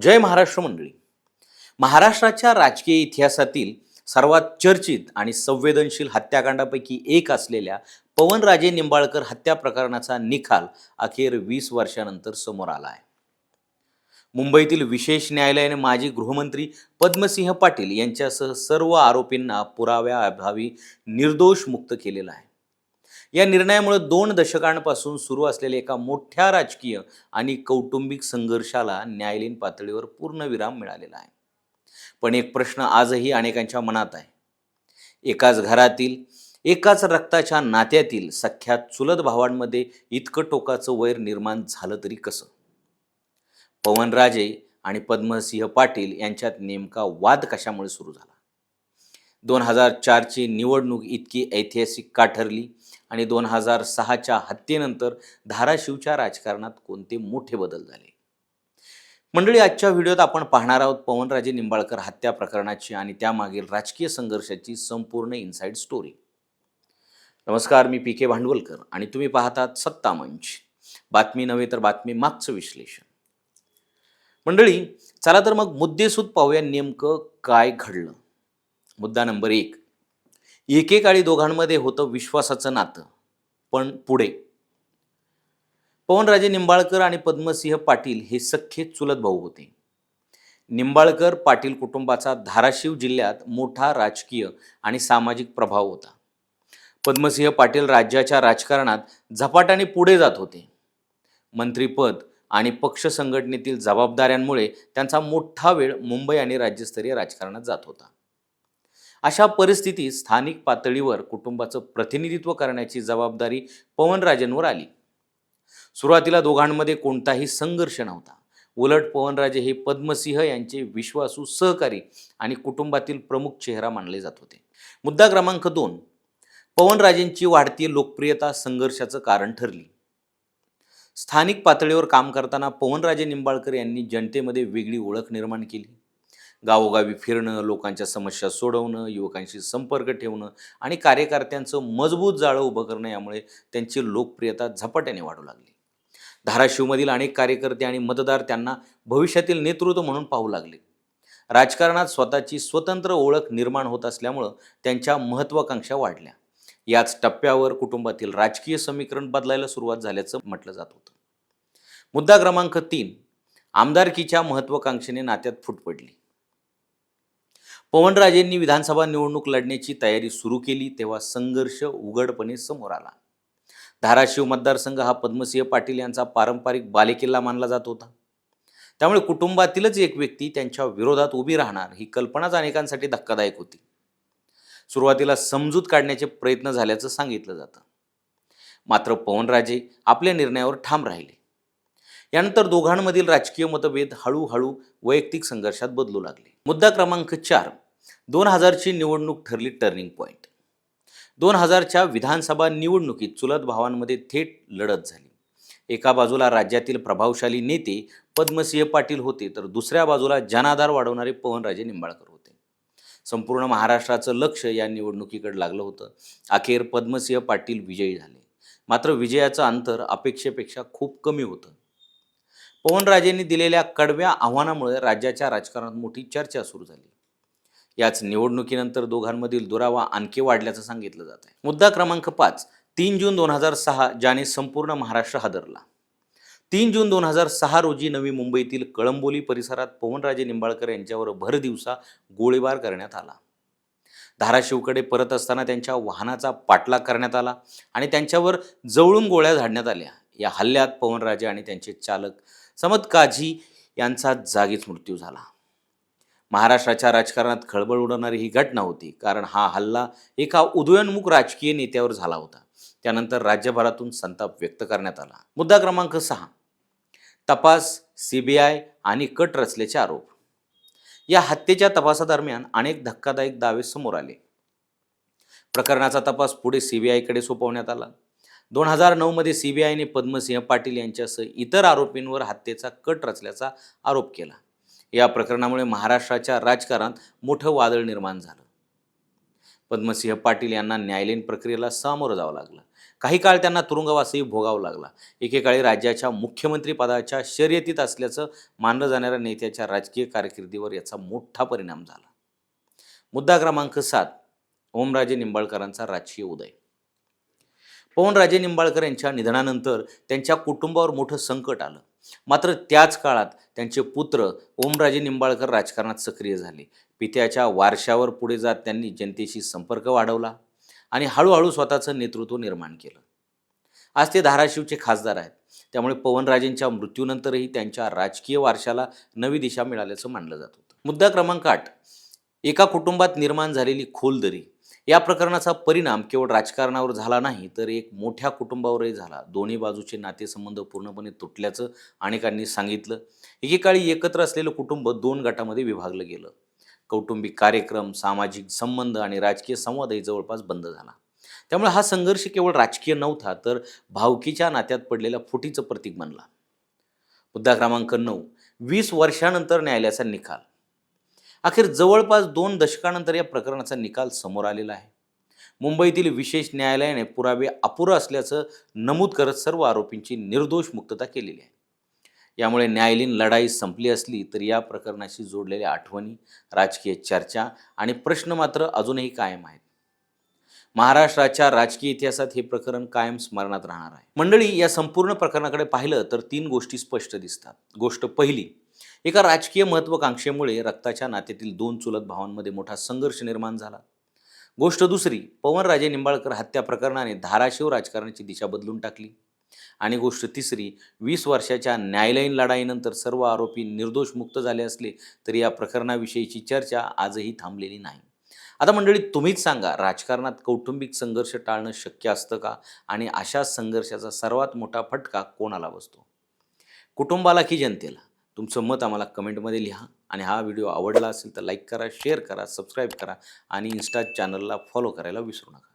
जय महाराष्ट्र मंडळी. महाराष्ट्राच्या राजकीय इतिहासातील सर्वात चर्चित आणि संवेदनशील हत्याकांडापैकी एक असलेल्या पवनराजे निंबाळकर हत्या प्रकरणाचा निकाल अखेर 20 वर्षानंतर समोर आला आहे. मुंबईतील विशेष न्यायालयाने माजी गृहमंत्री पद्मसिंह पाटील यांच्यासह सर्व आरोपींना पुराव्याअभावी निर्दोष मुक्त केलेलं आहे. या निर्णयामुळे 2 दशकांपासून सुरू असलेल्या एका मोठ्या राजकीय आणि कौटुंबिक संघर्षाला न्यायालयीन पातळीवर पूर्णविराम मिळालेला आहे. पण एक प्रश्न आजही अनेकांच्या मनात आहे. एकाच घरातील, एकाच रक्ताच्या नात्यातील सख्या चुलत भावांमध्ये इतकं टोकाचं वैर निर्माण झालं तरी कसं? पवनराजे आणि पद्मसिंह पाटील यांच्यात नेमका वाद कशामुळे सुरू झाला? 2004ची निवडणूक इतकी ऐतिहासिक का ठरली आणि 2006च्या हत्येनंतर धाराशिवच्या राजकारणात कोणते मोठे बदल झाले? मंडळी, आजच्या व्हिडिओत आपण पाहणार आहोत पवनराजे निंबाळकर हत्या प्रकरणाची आणि त्यामागील राजकीय संघर्षाची संपूर्ण इनसाइड स्टोरी. नमस्कार, मी पी के भांडवलकर आणि तुम्ही पाहतात सत्ता मंच. बातमी नव्हे तर बातमी मागचं विश्लेषण. मंडळी, चला तर मग मुद्देसूद पाहूया नेमकं काय घडलं. मुद्दा नंबर 1. एकेकाळी दोघांमध्ये होतं विश्वासाचं नातं. पण पुढे पवनराजे निंबाळकर आणि पद्मसिंह पाटील हे सख्खे चुलत भाऊ होते. निंबाळकर पाटील कुटुंबाचा धाराशिव जिल्ह्यात मोठा राजकीय आणि सामाजिक प्रभाव होता. पद्मसिंह पाटील राज्याच्या राजकारणात झपाट्याने पुढे जात होते. मंत्रिपद आणि पक्ष संघटनेतील जबाबदाऱ्यांमुळे त्यांचा मोठा वेळ मुंबई आणि राज्यस्तरीय राजकारणात जात होता. अशा परिस्थितीत स्थानिक पातळीवर कुटुंबाचं प्रतिनिधित्व करण्याची जबाबदारी पवनराजेंवर आली. सुरुवातीला दोघांमध्ये कोणताही संघर्ष नव्हता. उलट पवनराजे हे पद्मसिंह यांचे विश्वासू सहकारी आणि कुटुंबातील प्रमुख चेहरा मानले जात होते. मुद्दा क्रमांक 2. पवनराजेंची वाढती लोकप्रियता संघर्षाचं कारण ठरली. स्थानिक पातळीवर काम करताना पवनराजे निंबाळकर यांनी जनतेमध्ये वेगळी ओळख निर्माण केली. गावोगावी फिरणं, लोकांच्या समस्या सोडवणं, युवकांशी संपर्क ठेवणं आणि कार्यकर्त्यांचं मजबूत जाळं उभं करणं यामुळे त्यांची लोकप्रियता झपाट्याने वाढू लागली. धाराशिवमधील अनेक कार्यकर्ते आणि मतदार त्यांना भविष्यातील नेतृत्व म्हणून पाहू लागले. राजकारणात स्वतःची स्वतंत्र ओळख निर्माण होत असल्यामुळं त्यांच्या महत्त्वाकांक्षा वाढल्या. याच टप्प्यावर कुटुंबातील राजकीय समीकरण बदलायला सुरुवात झाल्याचं म्हटलं जात होतं. मुद्दा क्रमांक 3. आमदारकीच्या महत्त्वाकांक्षेने नात्यात फूट पडली. पवनराजेंनी विधानसभा निवडणूक लढण्याची तयारी सुरू केली तेव्हा संघर्ष उघडपणे समोर आला. धाराशिव मतदारसंघ हा पद्मसिंह पाटील यांचा पारंपरिक बालेकिल्ला मानला जात होता. त्यामुळे कुटुंबातीलच एक व्यक्ती त्यांच्या विरोधात उभी राहणार ही कल्पनाच अनेकांसाठी धक्कादायक होती. सुरुवातीला समजूत काढण्याचे प्रयत्न झाल्याचं सांगितलं जातं. मात्र पवनराजे आपल्या निर्णयावर ठाम राहिले. यानंतर दोघांमधील राजकीय मतभेद हळूहळू वैयक्तिक संघर्षात बदलू लागले. मुद्दा क्रमांक 4. 2000ची निवडणूक ठरली टर्निंग पॉईंट. 2000च्या विधानसभा निवडणुकीत चुलत भावांमध्ये थेट लढत झाली. एका बाजूला राज्यातील प्रभावशाली नेते पद्मसिंह पाटील होते तर दुसऱ्या बाजूला जनाधार वाढवणारे पवनराजे निंबाळकर होते. संपूर्ण महाराष्ट्राचं लक्ष या निवडणुकीकडे लागलं होतं. अखेर पद्मसिंह पाटील विजयी झाले. मात्र विजयाचं अंतर अपेक्षेपेक्षा खूप कमी होतं. पवनराजेंनी दिलेल्या कडव्या आव्हानामुळे राज्याच्या राजकारणात मोठी चर्चा सुरू झाली. याच निवडणुकीनंतर दोघांमधील दुरावा आणखी वाढल्याचं सांगितलं जात आहे. मुद्दा क्रमांक 5. 3 जून 2006 ज्याने संपूर्ण महाराष्ट्र हादरला. 3 जून 2006 रोजी नवी मुंबईतील कळंबोली परिसरात पवनराजे निंबाळकर यांच्यावर भरदिवसा गोळीबार करण्यात आला. धाराशिवकडे परत असताना त्यांच्या वाहनाचा पाठलाग करण्यात आला आणि त्यांच्यावर जवळून गोळ्या झाडण्यात आल्या. या हल्ल्यात पवनराजे आणि त्यांचे चालक समद काझी यांचा जागीच मृत्यू झाला. महाराष्ट्राच्या राजकारणात खळबळ उडवणारी ही घटना होती, कारण हा हल्ला एका उदयोन्मुख राजकीय नेत्यावर झाला होता. त्यानंतर राज्यभरातून संताप व्यक्त करण्यात आला. मुद्दा क्रमांक 6. तपास, CBI आणि कट रचल्याचे आरोप. या हत्येच्या तपासादरम्यान अनेक धक्कादायक दावे समोर आले. प्रकरणाचा तपास पुढे CBIकडे सोपवण्यात आला. 2009 मध्ये CBIने पद्मसिंह पाटील यांच्यासह इतर आरोपींवर हत्येचा कट रचल्याचा आरोप केला. या प्रकरणामुळे महाराष्ट्राच्या राजकारणात मोठं वादळ निर्माण झालं. पद्मसिंह पाटील यांना न्यायालयीन प्रक्रियेला सामोरं जावं लागलं. काही काळ त्यांना तुरुंगवासही भोगावा लागला. एकेकाळी राज्याच्या मुख्यमंत्री पदाच्या शर्यतीत असल्याचं मानलं जाणाऱ्या नेत्याच्या राजकीय कारकिर्दीवर याचा मोठा परिणाम झाला. मुद्दा क्रमांक 7. ओमराजे निंबाळकरांचा राजकीय उदय. पवनराजे निंबाळकर यांच्या निधनानंतर त्यांच्या कुटुंबावर मोठं संकट आलं. मात्र त्याच काळात त्यांचे पुत्र ओमराजे निंबाळकर राजकारणात सक्रिय झाले. पित्याच्या वारशावर पुढे जात त्यांनी जनतेशी संपर्क वाढवला आणि हळूहळू स्वतःचं नेतृत्व निर्माण केलं. आज ते धाराशिवचे खासदार आहेत. त्यामुळे पवनराजेंच्या मृत्यूनंतरही त्यांच्या राजकीय वारशाला नवी दिशा मिळाल्याचं मानलं जात होतं. मुद्दा क्रमांक 8. एका कुटुंबात निर्माण झालेली खोल दरी. या प्रकरणाचा परिणाम केवळ राजकारणावर झाला नाही, तर एक मोठ्या कुटुंबावरही झाला. दोन्ही बाजूचे नातेसंबंध पूर्णपणे तुटल्याचं अनेकांनी सांगितलं. एकेकाळी एकत्र असलेलं कुटुंब 2 गटामध्ये विभागलं गेलं. कौटुंबिक कार्यक्रम, सामाजिक संबंध आणि राजकीय संवादही जवळपास बंद झाला. त्यामुळे हा संघर्ष केवळ राजकीय नव्हता, तर भावकीच्या नात्यात पडलेल्या फुटीचं प्रतीक बनला. मुद्दा क्रमांक 9. 20 वर्षानंतर न्यायालयाचा निकाल. अखेर जवळपास 2 दशकानंतर या प्रकरणाचा निकाल समोर आलेला आहे. मुंबईतील विशेष न्यायालयाने पुरावे अपुरं असल्याचं नमूद करत सर्व आरोपींची निर्दोष मुक्तता केलेली आहे. यामुळे न्यायालयीन लढाई संपली असली तरी या प्रकरणाशी जोडलेल्या आठवणी, राजकीय चर्चा आणि प्रश्न मात्र अजूनही कायम आहेत. महाराष्ट्राच्या राजकीय इतिहासात हे प्रकरण कायम स्मरणात राहणार आहे. मंडळी, या संपूर्ण प्रकरणाकडे पाहिलं तर 3 गोष्टी स्पष्ट दिसतात. गोष्ट पहिली, एका राजकीय महत्त्वाकांक्षेमुळे रक्ताच्या नात्यातील 2 चुलत भावांमध्ये मोठा संघर्ष निर्माण झाला. गोष्ट दुसरी, पवनराजे निंबाळकर हत्या प्रकरणाने धाराशिव राजकारणाची दिशा बदलून टाकली. आणि गोष्ट तिसरी, 20 वर्षाच्या न्यायालयीन लढाईनंतर सर्व आरोपी निर्दोष मुक्त झाले असले तरी या प्रकरणाविषयीची चर्चा आजही थांबलेली नाही. आता मंडळी, तुम्हीच सांगा, राजकारणात कौटुंबिक संघर्ष टाळणं शक्य असतं का? आणि अशा संघर्षाचा सर्वात मोठा फटका कोणाला बसतो? कुटुंबाला की जनतेला? तुमचं मत आम्हाला कमेंटमध्ये लिहा. आणि हा व्हिडिओ आवडला असेल तर लाईक करा, शेअर करा, सबस्क्राईब करा आणि इन्स्टा चॅनलला फॉलो करायला विसरू नका.